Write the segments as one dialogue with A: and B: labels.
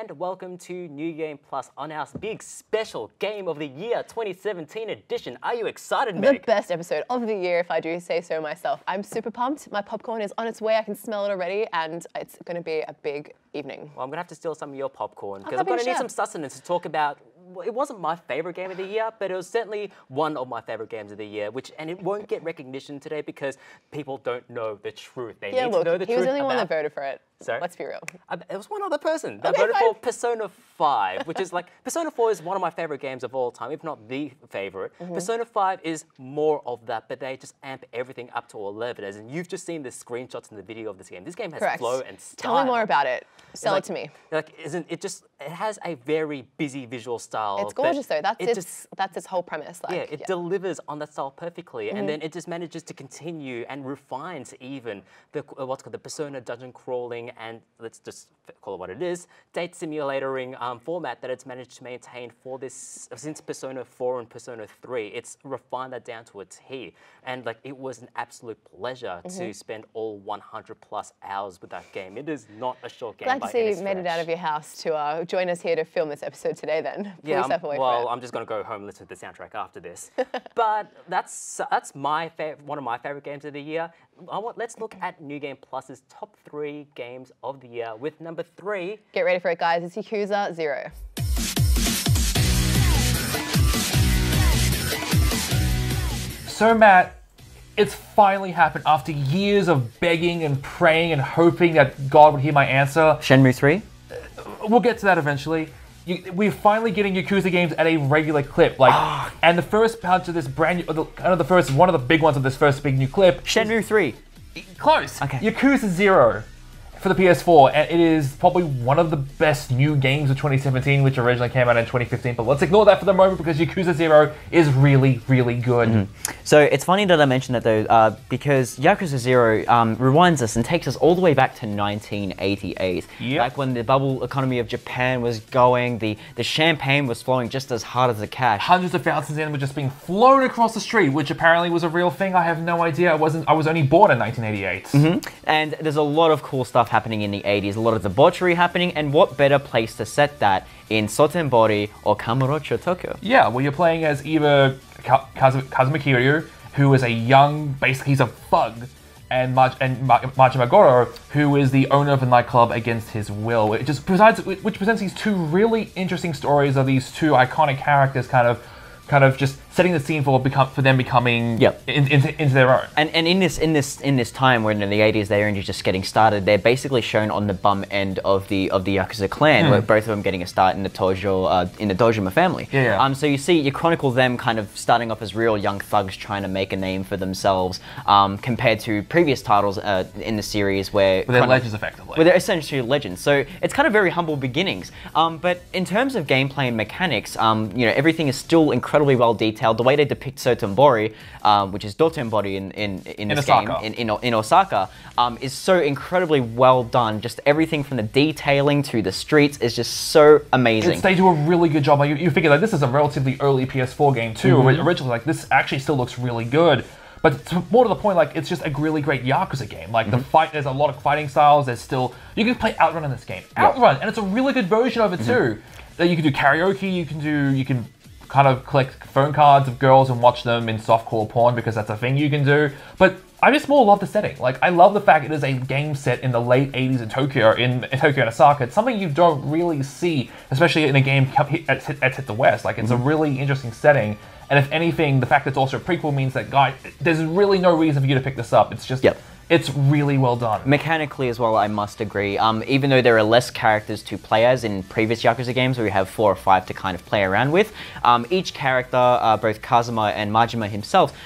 A: and welcome to New Game Plus on our big special Game of the Year 2017 edition. Are you excited, Meg?
B: The best episode of the year, if I do say so myself. I'm super pumped. My popcorn is on its way. I can smell it already, and it's going to be a big evening.
A: Well, I'm going to have to steal some of your popcorn because I'm going to need some sustenance to talk about. Well, it wasn't my favorite game of the year, but it was certainly one of my favorite games of the year, and it won't get recognition today because people don't know the truth. They need to know the truth.
B: He was the only one that voted for it.
A: Sorry?
B: Let's be real.
A: It was one other person that voted for Persona 5, which is like, Persona 4 is one of my favorite games of all time, if not the favorite. Persona 5 is more of that, but they just amp everything up to 11. As in, you've just seen the screenshots and the video of this game. This game has flow and style.
B: Tell me more about it. Sell it to me.
A: It has a very busy visual style.
B: It's gorgeous though. That's its whole premise.
A: Yeah, it delivers on that style perfectly, and then it just manages to continue and refines even the what's called the Persona dungeon crawling, and let's just call it what it is, date simulatoring format that it's managed to maintain for this since Persona 4 and Persona 3. It's refined that down to a T, and like it was an absolute pleasure to spend all 100+ hours with that game. It is not a short game.
B: Glad to see you made it out of your house to join us here to film this episode today. Then
A: I'm just going to go home and listen to the soundtrack after this. But that's one of my favorite games of the year. Let's look at New Game Plus's top 3 games of the year with number 3.
B: Get ready for it, guys. It's Yakuza 0.
C: So, Matt, it's finally happened after years of begging and praying and hoping that God would hear my answer.
D: Shenmue 3?
C: We'll get to that eventually. We're finally getting Yakuza games at a regular clip, and the first bunch of this brand new, one of the big ones of this first big new clip.
D: Shenmue 3.
C: Close.
D: Okay.
C: Yakuza 0 for the PS4, and it is probably one of the best new games of 2017, which originally came out in 2015. But let's ignore that for the moment because Yakuza 0 is really, really good.
D: So it's funny that I mentioned that though, because Yakuza 0 rewinds us and takes us all the way back to 1988. Back when the bubble economy of Japan was going, the champagne was flowing just as hard as the cash.
C: Hundreds of thousands of them were just being flown across the street, which apparently was a real thing. I have no idea. I was only born in 1988.
D: And there's a lot of cool stuff happening in the 80s, a lot of debauchery happening, and what better place to set that in Sotenbori or Kamurocho, Tokyo?
C: Yeah, well, you're playing as either Kazuma Kiryu, who is a young, basically he's a thug, and Majima Goro, who is the owner of a nightclub against his will. Which presents these two really interesting stories of these two iconic characters kind of just setting the scene for them becoming into their own.
D: And in this time when in the 80s they're only just getting started, they're basically shown on the bum end of the Yakuza clan, where both of them getting a start in the Dojima family. So you chronicle them kind of starting off as real young thugs trying to make a name for themselves, compared to previous titles in the series where
C: they're legends effectively.
D: Where they're essentially legends. So it's kind of very humble beginnings. But in terms of gameplay and mechanics, everything is still incredibly well detailed. The way they depict Sotenbori, which is Dotonbori in this game, in Osaka, is so incredibly well done. Just everything from the detailing to the streets is just so amazing.
C: They do a really good job. You figure that this is a relatively early PS4 game too. Originally, this actually still looks really good. But more to the point, it's just a really great Yakuza game. There's a lot of fighting styles. You can play Outrun in this game. Outrun, and it's a really good version of it too. You can do karaoke. You can kind of collect phone cards of girls and watch them in softcore porn because that's a thing you can do. But I just more love the setting. I love the fact it is a game set in the late 80s in Tokyo and Osaka. It's something you don't really see, especially in a game that's hit the West. It's a really interesting setting. And if anything, the fact that it's also a prequel means that, there's really no reason for you to pick this up. It's just... It's really well done.
D: Mechanically as well, I must agree. Even though there are less characters to play as in previous Yakuza games where you have 4 or 5 to kind of play around with, each character, both Kazuma and Majima himself,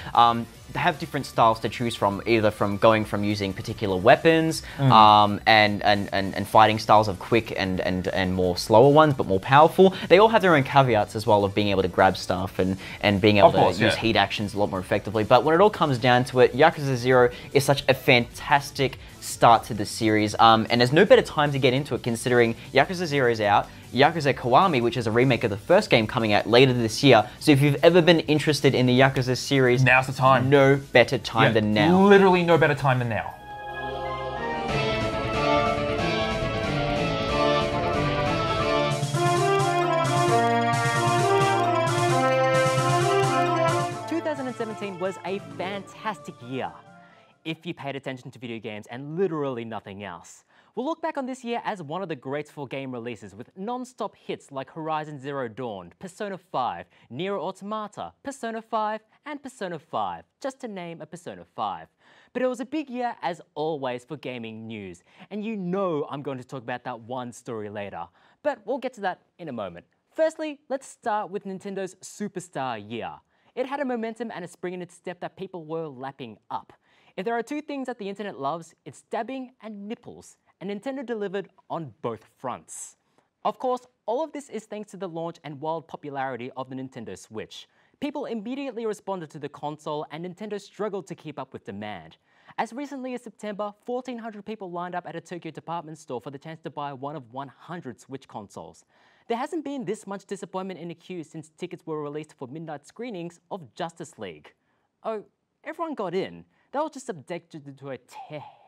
D: have different styles to choose from, either from going from using particular weapons and fighting styles of quick and more slower ones, but more powerful. They all have their own caveats as well of being able to grab stuff and being able to use heat actions a lot more effectively. But when it all comes down to it, Yakuza 0 is such a fantastic start to the series, and there's no better time to get into it considering Yakuza 0 is out, Yakuza Kiwami, which is a remake of the first game, coming out later this year. So if you've ever been interested in the Yakuza series,
C: now's the time.
D: No better time than now.
C: Literally no better time than now.
A: was a fantastic year, if you paid attention to video games and literally nothing else. We'll look back on this year as one of the greats for game releases, with non-stop hits like Horizon Zero Dawn, Persona 5, Nier Automata, Persona 5, and Persona 5, just to name a Persona 5. But it was a big year as always for gaming news, and you know I'm going to talk about that one story later. But we'll get to that in a moment. Firstly, let's start with Nintendo's Superstar year. It had a momentum and a spring in its step that people were lapping up. If there are two things that the internet loves, it's stabbing and nipples, and Nintendo delivered on both fronts. Of course, all of this is thanks to the launch and wild popularity of the Nintendo Switch. People immediately responded to the console, and Nintendo struggled to keep up with demand. As recently as September, 1,400 people lined up at a Tokyo department store for the chance to buy one of 100 Switch consoles. There hasn't been this much disappointment in the queue since tickets were released for midnight screenings of Justice League. Oh, everyone got in. They were just subjected to a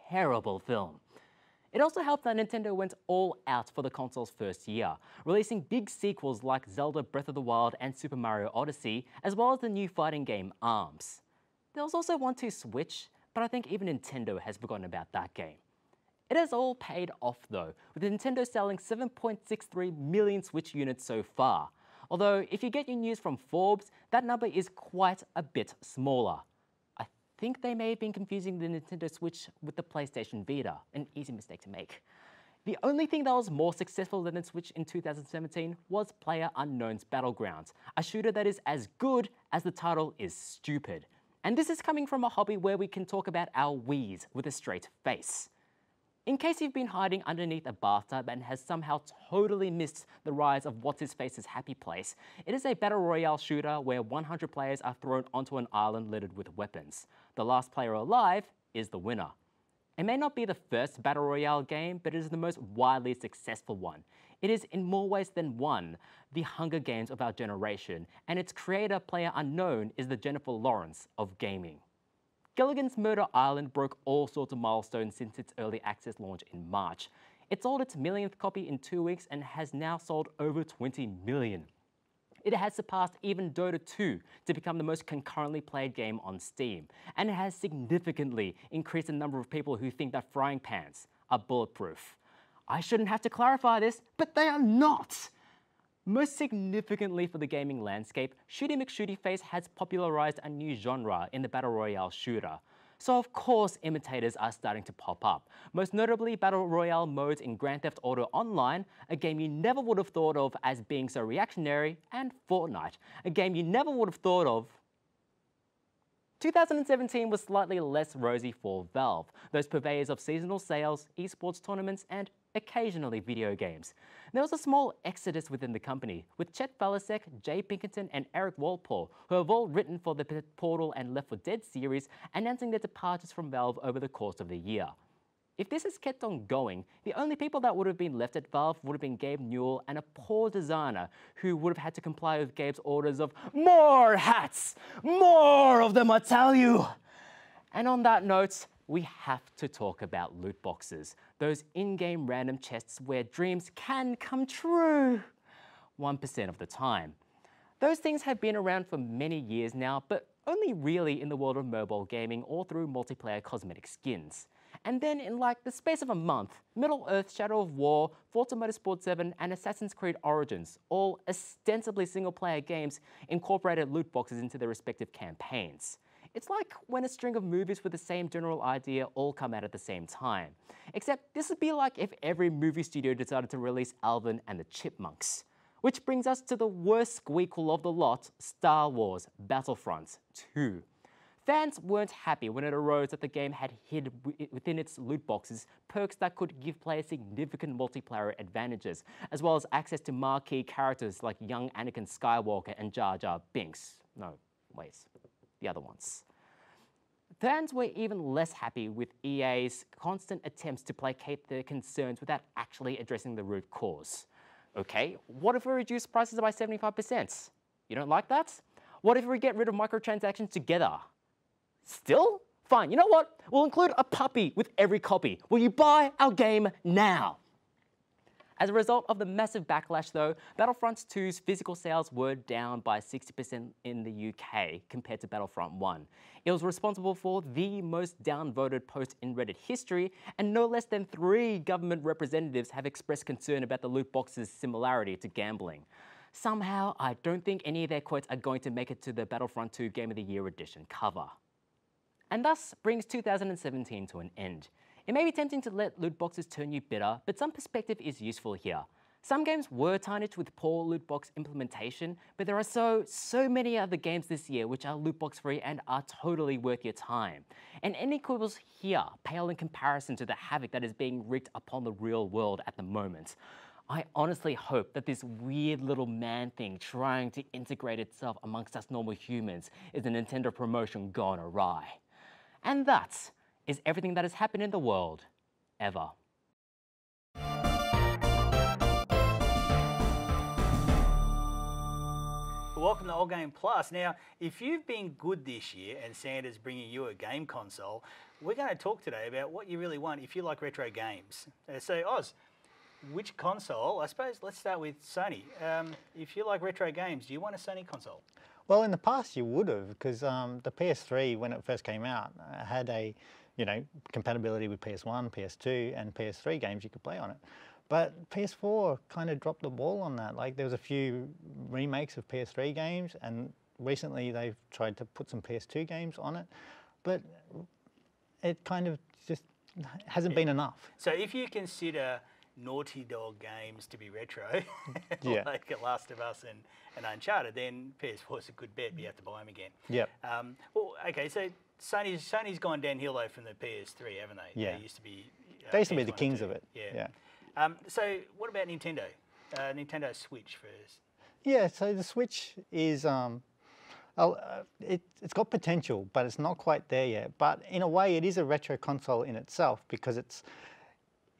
A: terrible film. It also helped that Nintendo went all out for the console's first year, releasing big sequels like Zelda Breath of the Wild and Super Mario Odyssey, as well as the new fighting game ARMS. There was also one to Switch, but I think even Nintendo has forgotten about that game. It has all paid off though, with Nintendo selling 7.63 million Switch units so far. Although, if you get your news from Forbes, that number is quite a bit smaller. I think they may have been confusing the Nintendo Switch with the PlayStation Vita, an easy mistake to make. The only thing that was more successful than the Switch in 2017 was PlayerUnknown's Battlegrounds, a shooter that is as good as the title is stupid. And this is coming from a hobby where we can talk about our Wiis with a straight face. In case you've been hiding underneath a bathtub and has somehow totally missed the rise of What's-His-Face's Happy Place, it is a battle royale shooter where 100 players are thrown onto an island littered with weapons. The last player alive is the winner. It may not be the first battle royale game, but it is the most widely successful one. It is, in more ways than one, the Hunger Games of our generation, and its creator, PlayerUnknown, is the Jennifer Lawrence of gaming. Gilligan's Murder Island broke all sorts of milestones since its early access launch in March. It sold its millionth copy in 2 weeks and has now sold over 20 million. It has surpassed even Dota 2 to become the most concurrently played game on Steam, and it has significantly increased the number of people who think that frying pans are bulletproof. I shouldn't have to clarify this, but they are not! Most significantly for the gaming landscape, Shooty McShootyface has popularized a new genre in the Battle Royale shooter. So of course imitators are starting to pop up, most notably Battle Royale modes in Grand Theft Auto Online, a game you never would have thought of as being so reactionary, and Fortnite, a game you never would have thought of. 2017 was slightly less rosy for Valve, those purveyors of seasonal sales, esports tournaments, and occasionally video games. There was a small exodus within the company, with Chet Balasek, Jay Pinkerton, and Eric Walpole, who have all written for the Portal and Left 4 Dead series, announcing their departures from Valve over the course of the year. If this has kept on going, the only people that would have been left at Valve would have been Gabe Newell and a poor designer who would have had to comply with Gabe's orders of more hats! More of them, I tell you! And on that note, we have to talk about loot boxes, those in-game random chests where dreams can come true 1% of the time. Those things have been around for many years now, but only really in the world of mobile gaming or through multiplayer cosmetic skins. And then in like the space of a month, Middle-earth, Shadow of War, Forza Motorsport 7, and Assassin's Creed Origins, all ostensibly single-player games, incorporated loot boxes into their respective campaigns. It's like when a string of movies with the same general idea all come out at the same time. Except this would be like if every movie studio decided to release Alvin and the Chipmunks. Which brings us to the worst squeakle of the lot, Star Wars Battlefront 2. Fans weren't happy when it arose that the game had hid within its loot boxes perks that could give players significant multiplayer advantages, as well as access to marquee characters like young Anakin Skywalker and Jar Jar Binks. No, wait, the other ones. Fans were even less happy with EA's constant attempts to placate their concerns without actually addressing the root cause. Okay, what if we reduce prices by 75%? You don't like that? What if we get rid of microtransactions together? Still? Fine, you know what? We'll include a puppy with every copy. Will you buy our game now? As a result of the massive backlash though, Battlefront 2's physical sales were down by 60% in the UK compared to Battlefront 1. It was responsible for the most downvoted post in Reddit history, and no less than 3 government representatives have expressed concern about the loot box's similarity to gambling. Somehow, I don't think any of their quotes are going to make it to the Battlefront 2 Game of the Year edition cover. And thus brings 2017 to an end. It may be tempting to let loot boxes turn you bitter, but some perspective is useful here. Some games were tarnished with poor loot box implementation, but there are so many other games this year which are loot box free and are totally worth your time. And any quibbles here pale in comparison to the havoc that is being wreaked upon the real world at the moment. I honestly hope that this weird little man thing trying to integrate itself amongst us normal humans is a Nintendo promotion gone awry. And that is everything that has happened in the world, ever.
E: Welcome to Old Game Plus. Now, if you've been good this year and Santa's bringing you a game console, we're going to talk today about what you really want if you like retro games. So, Oz, which console? I suppose let's start with Sony. If you like retro games, do you want a Sony console?
F: Well, in the past you would have, because the PS3, when it first came out, had a compatibility with PS1, PS2, and PS3 games you could play on it. But PS4 kind of dropped the ball on that. Like, there was a few remakes of PS3 games, and recently they've tried to put some PS2 games on it, but it kind of just hasn't been enough.
E: So if you consider Naughty Dog games to be retro,
F: Yeah.
E: like Last of Us and Uncharted, then PS4 is a good bet, but you have to buy them again.
F: Yep.
E: Well, okay, so Sony's gone downhill though from the PS3, haven't they?
F: Yeah.
E: They used to be.
F: They used to be
E: PS1
F: the
E: and
F: kings
E: 2.
F: of it.
E: Yeah. So what about Nintendo? Nintendo Switch first.
F: Yeah, so the Switch is, it's got potential, but it's not quite there yet. But in a way, it is a retro console in itself, because it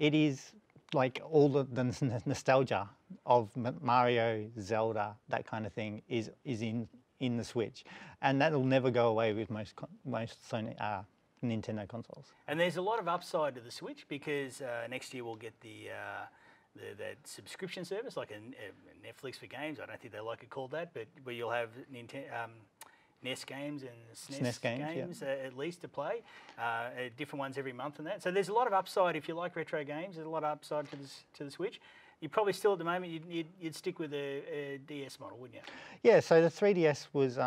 F: is like all the nostalgia of Mario, Zelda, that kind of thing is in the Switch, and that will never go away with most Sony Nintendo consoles.
E: And there's a lot of upside to the Switch, because next year we'll get that subscription service, like a Netflix for games. I don't think they like it called that, but where you'll have NES games and SNES games at least to play, different ones every month and that. So there's a lot of upside if you like retro games. There's a lot of upside to the Switch. You probably still at the moment you'd stick with a DS model, wouldn't you?
F: Yeah. So the 3DS was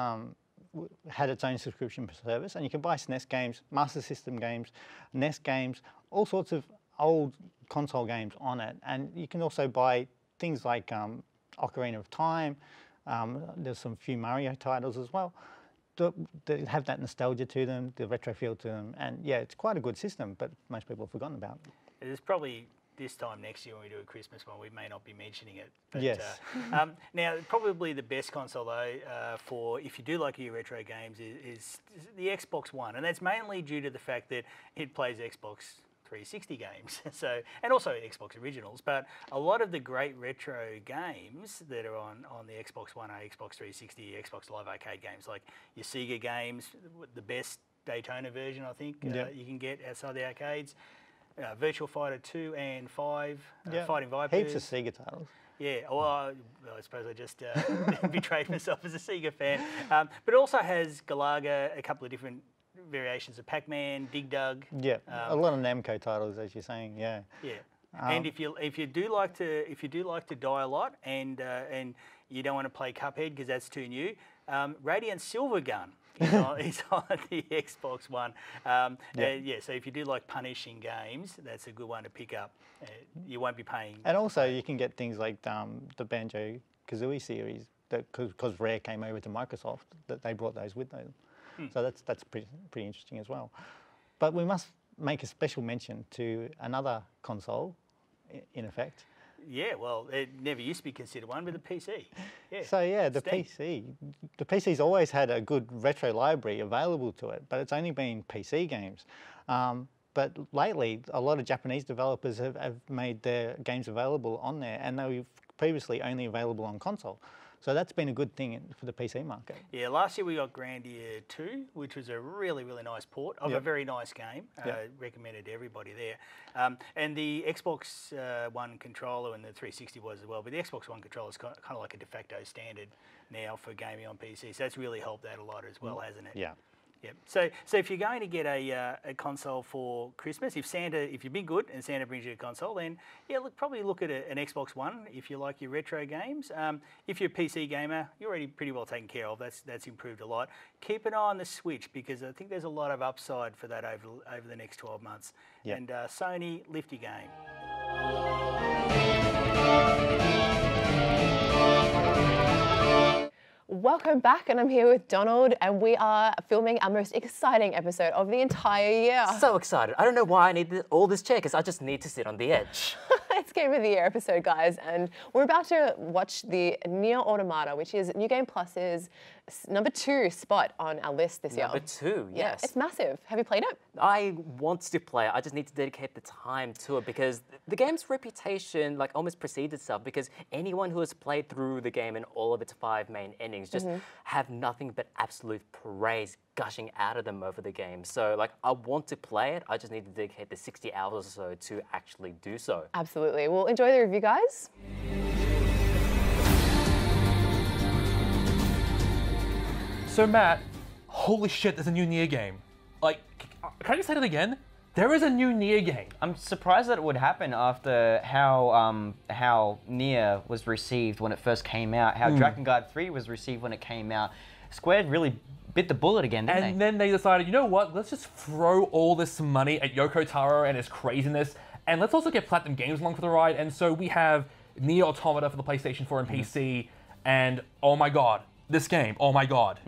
F: had its own subscription service, and you can buy SNES games, Master System games, NES games, all sorts of old console games on it. And you can also buy things like Ocarina of Time. There's some few Mario titles as well that have that nostalgia to them, the retro feel to them. And yeah, it's quite a good system, but most people have forgotten about it.
E: There's probably this time next year when we do a Christmas one, we may not be mentioning it. But,
F: yes.
E: Now, probably the best console though, for if you do like your retro games, is the Xbox One, and that's mainly due to the fact that it plays Xbox 360 games, so, and also Xbox originals. But a lot of the great retro games that are on the Xbox One are Xbox 360, Xbox Live Arcade games, like your Sega games, the best Daytona version I think you can get outside the arcades. Virtual Fighter 2 and 5, Fighting Vipers.
F: Heaps of Sega titles.
E: Yeah, well, I suppose I just betrayed myself as a Sega fan. But it also has Galaga, a couple of different variations of Pac-Man, Dig Dug.
F: Yeah, a lot of Namco titles, as you're saying. Yeah.
E: Yeah. And if you do like to die a lot and you don't want to play Cuphead because that's too new, Radiant Silvergun is on the Xbox One. So if you do like punishing games, that's a good one to pick up. You won't be paying.
F: And also you can get things like the Banjo-Kazooie series, because Rare came over to Microsoft, that they brought those with them. So that's pretty interesting as well. But we must make a special mention to another console, in effect.
E: Yeah, well, it never used to be considered one, but the PC. Yeah.
F: So yeah, the PC. The PC's always had a good retro library available to it, but it's only been PC games. But lately, a lot of Japanese developers have made their games available on there, and they were previously only available on console. So that's been a good thing for the PC market.
E: Yeah, last year we got Grandia 2, which was a really, really nice port of a very nice game. Recommended to everybody there. And the Xbox One controller and the 360 was as well, but the Xbox One controller is kind of like a de facto standard now for gaming on PC. So that's really helped out a lot as well, hasn't it?
F: Yeah.
E: Yep. So if you're going to get a console for Christmas, if you've been good and Santa brings you a console, then yeah, probably look at an Xbox One if you like your retro games. If you're a PC gamer, you're already pretty well taken care of. That's improved a lot. Keep an eye on the Switch because I think there's a lot of upside for that over the next 12 months.
F: Yep.
E: And Sony, lift your game.
B: Welcome back, and I'm here with Donald, and we are filming our most exciting episode of the entire year.
A: So excited. I don't know why I need all this chair, because I just need to sit on the edge.
B: It's Game of the Year episode, guys, and we're about to watch the Nier Automata, which is New Game Plus's #2 spot on our list this year.
A: #2, yes.
B: It's massive. Have you played it?
A: I want to play it. I just need to dedicate the time to it because the game's reputation like almost precedes itself because anyone who has played through the game in all of its 5 main endings just have nothing but absolute praise gushing out of them over the game. So like I want to play it. I just need to dedicate the 60 hours or so to actually do so.
B: Absolutely. Well, enjoy the review, guys.
C: So Matt, holy shit, there's a new Nier game. Like, can you say that again? There is a new Nier game.
D: I'm surprised that it would happen after how Nier was received when it first came out, how Drakengard 3 was received when it came out. Square really bit the bullet again, didn't they?
C: And then they decided, you know what, let's just throw all this money at Yoko Taro and his craziness, and let's also get Platinum Games along for the ride. And so we have Nier Automata for the PlayStation 4 and PC, and oh my god, this game, oh my god.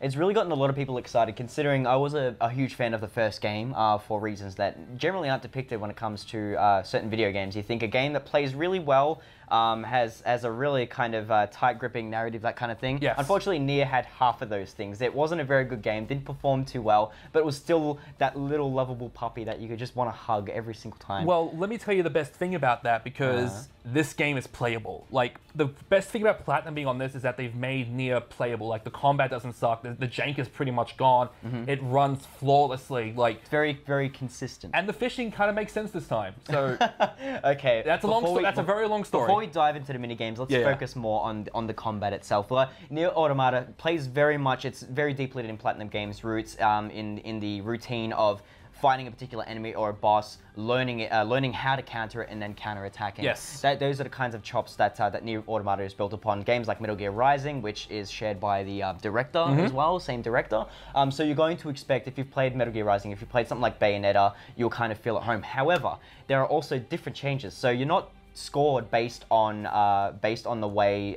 D: It's really gotten a lot of people excited considering I was a huge fan of the first game for reasons that generally aren't depicted when it comes to certain video games. You think a game that plays really well, has a really kind of tight gripping narrative, that kind of thing.
C: Yes.
D: Unfortunately, Nier had half of those things. It wasn't a very good game, didn't perform too well, but it was still that little lovable puppy that you could just want to hug every single time.
C: Well, let me tell you the best thing about that because this game is playable. Like, the best thing about Platinum being on this is that they've made Nier playable. Like, the combat doesn't suck, the jank is pretty much gone, it runs flawlessly. Like,
D: It's very, very consistent.
C: and the fishing kind of makes sense this time. So
D: Okay.
C: that's a long. That's a very long story.
D: Before we dive into the mini games, let's focus more on the combat itself. Nier Automata plays very much. It's very deeply in Platinum Games' roots in the routine of fighting a particular enemy or a boss, learning how to counter it, and then counterattacking.
C: Yes.
D: Those are the kinds of chops that Nier Automata is built upon. Games like Metal Gear Rising, which is shared by the director as well, same director. So you're going to expect, if you've played Metal Gear Rising, if you've played something like Bayonetta, you'll kind of feel at home. However, there are also different changes. So you're not scored based on the way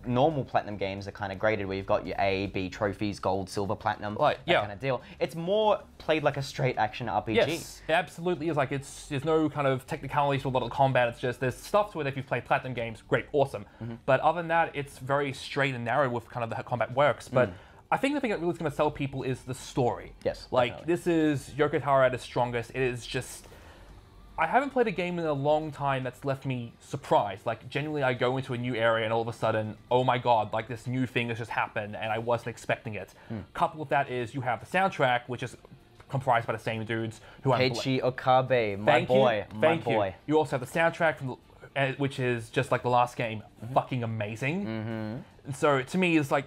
D: normal Platinum games are kind of graded, where you've got your A, B trophies, gold, silver, platinum, that kind of deal. It's more played like a straight action RPG.
C: Yes, it absolutely is. Like, there's no kind of technicalities to a lot of the combat. It's just there's stuff to it. If you've played Platinum games, great, awesome. But other than that, it's very straight and narrow with kind of the combat works. But I think the thing that really is going to sell people is the story.
D: Yes,
C: like
D: definitely.
C: this is Yoko Taro at its strongest. It is just. I haven't played a game in a long time that's left me surprised. Like, genuinely, I go into a new area and all of a sudden, oh my god, like this new thing has just happened and I wasn't expecting it. Couple with that is you have the soundtrack, which is comprised by the same dudes who
D: Keiichi Okabe, my boy.
C: You also have the soundtrack from which is just like the last game, fucking amazing. And so to me, it's like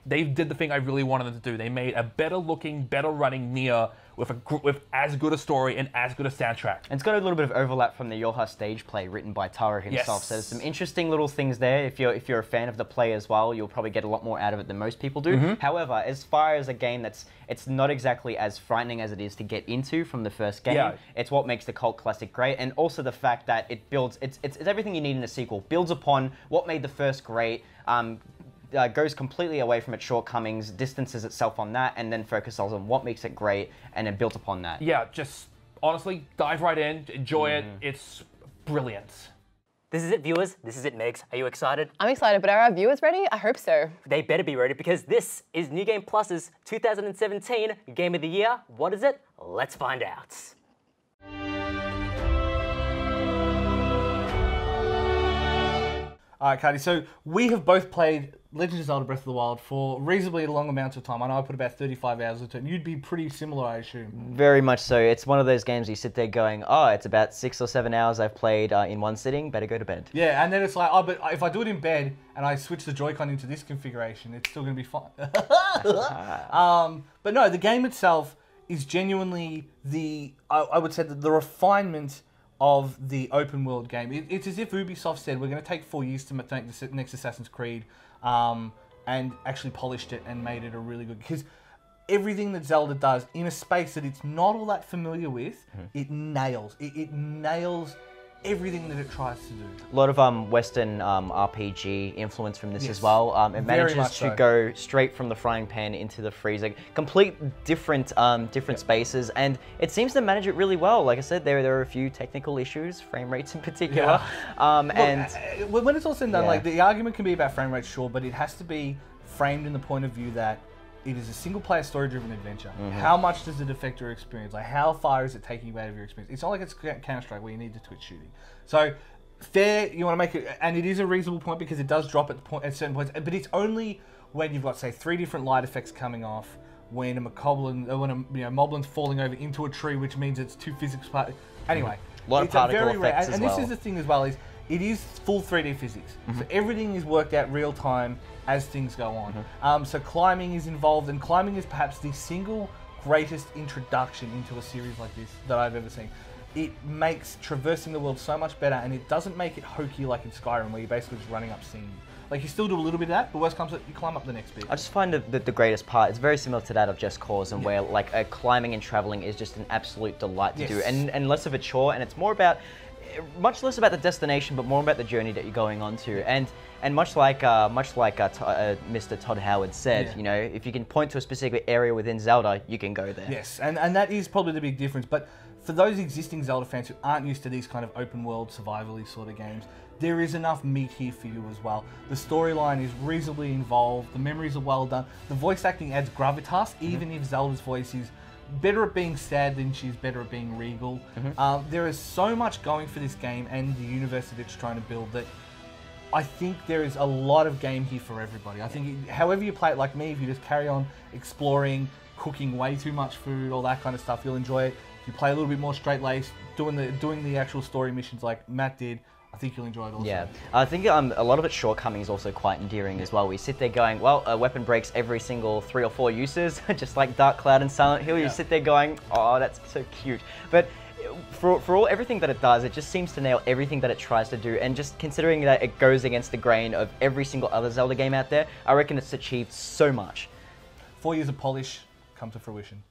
C: they did the thing I really wanted them to do. They made a better looking, better running Nier with as good a story and as good a soundtrack.
D: And it's got a little bit of overlap from the Yoha stage play written by Taro himself.
C: Yes.
D: So there's some interesting little things there. If you're a fan of the play as well, you'll probably get a lot more out of it than most people do. However, as far as a game it's not exactly as frightening as it is to get into from the first game.
C: Yeah.
D: It's what makes the cult classic great, and also the fact that it builds. It's everything you need in a sequel. Builds upon what made the first great. Goes completely away from its shortcomings, distances itself on that, and then focuses on what makes it great, and then built upon that.
C: Yeah, just honestly, dive right in, enjoy it. It's brilliant.
A: This is it, viewers. This is it, Megs. Are you excited?
B: I'm excited, but are our viewers ready? I hope so.
A: They better be ready because this is New Game Plus's 2017 Game of the Year. What is it? Let's find out.
G: All right, Cardi. So we have both played Legend of Zelda Breath of the Wild for reasonably long amounts of time. I know I put about 35 hours into it. You'd be pretty similar, I assume.
D: Very much so. It's one of those games you sit there going, oh, it's about 6 or 7 hours I've played in one sitting, better go to bed.
G: Yeah, and then it's like, oh, but if I do it in bed and I switch the Joy-Con into this configuration, it's still going to be fine. But no, the game itself is genuinely I would say, the refinement of the open world game. It's as if Ubisoft said, we're going to take 4 years to make the next Assassin's Creed, and actually polished it and made it a really good... Because everything that Zelda does in a space that it's not all that familiar with, it nails. It nails everything that it tries to do.
D: A lot of Western RPG influence from this as well. It
G: Very
D: manages
G: much
D: to
G: so.
D: go straight from the frying pan into the freezer. Complete different spaces, and it seems to manage it really well. Like I said, there are a few technical issues, frame rates in particular.
G: Look, when it's all said and done,
D: Yeah.
G: like the argument can be about frame rate, sure, but it has to be framed in the point of view that it is a single-player, story-driven adventure. How much does it affect your experience? Like, how far is it taking you out of your experience? It's not like it's Counter-Strike where you need to twitch shooting. So, fair, you want to make it, and it is a reasonable point because it does drop at certain points, but it's only when you've got, say, 3 different light effects coming off, when a moblin's falling over into a tree, which means it's 2 physics part. Anyway,
D: A lot of
G: it's
D: particle
G: very rare.
D: effects as
G: And
D: well.
G: this is the thing as well, is it is full 3D physics. So everything is worked out real time as things go on. So climbing is involved, and climbing is perhaps the single greatest introduction into a series like this that I've ever seen. It makes traversing the world so much better, and it doesn't make it hokey like in Skyrim, where you're basically just running up scenes. Like, you still do a little bit of that, but worst comes to it, you climb up the next bit.
D: I just find that the greatest part, it's very similar to that of Just Cause, and where like climbing and traveling is just an absolute delight to do, and less of a chore, and it's more about, much less about the destination, but more about the journey that you're going on to. And much like Mr. Todd Howard said, you know, if you can point to a specific area within Zelda, you can go there.
G: Yes, and that is probably the big difference. But for those existing Zelda fans who aren't used to these kind of open world survival-y sort of games, there is enough meat here for you as well. The storyline is reasonably involved, the memories are well done, the voice acting adds gravitas, even if Zelda's voice is better at being sad than she's better at being regal. There is so much going for this game and the universe that it's trying to build that I think there is a lot of game here for everybody. I think however you play it, like me, if you just carry on exploring, cooking way too much food, all that kind of stuff, you'll enjoy it. If you play a little bit more straight-laced, doing the actual story missions like Matt did, I think you'll enjoy it also.
D: Yeah, I think a lot of its shortcomings is also quite endearing as well. We sit there going, well, a weapon breaks every single 3 or 4 uses, just like Dark Cloud and Silent Hill. You sit there going, oh, that's so cute. But for everything that it does, it just seems to nail everything that it tries to do. And just considering that it goes against the grain of every single other Zelda game out there, I reckon it's achieved so much.
G: 4 years of polish come to fruition.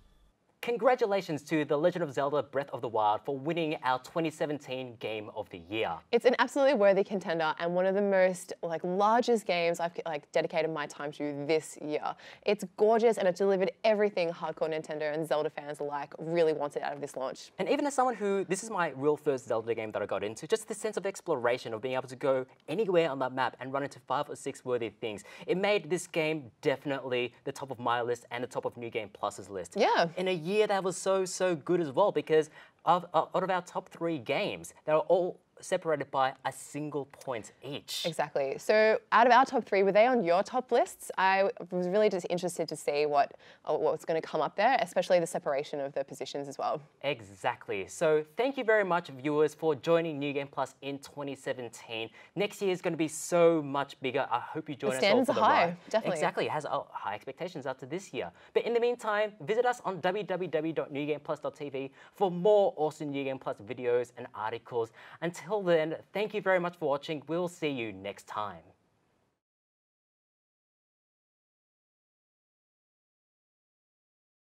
A: Congratulations to The Legend of Zelda Breath of the Wild for winning our 2017 Game of the Year.
B: It's an absolutely worthy contender and one of the most largest games I've dedicated my time to this year. It's gorgeous and it delivered everything hardcore Nintendo and Zelda fans alike really wanted out of this launch.
A: And even as someone who, this is my real first Zelda game that I got into, just the sense of exploration, of being able to go anywhere on that map and run into 5 or 6 worthy things, it made this game definitely the top of my list and the top of New Game Plus's list.
B: Yeah.
A: In a year that was so good as well, because out of our top 3 games, they were all separated by a single point each.
B: Exactly. So out of our top 3, were they on your top lists? I was really just interested to see what was going to come up there, especially the separation of the positions as well.
A: Exactly. So thank you very much, viewers, for joining New Game Plus in 2017. Next year is going to be so much bigger. I hope you join us all
B: standards
A: for the
B: are high,
A: ride.
B: definitely.
A: Exactly. It has high expectations after this year. But in the meantime, visit us on www.newgameplus.tv for more awesome New Game Plus videos and articles. Until then, thank you very much for watching. We'll see you next time.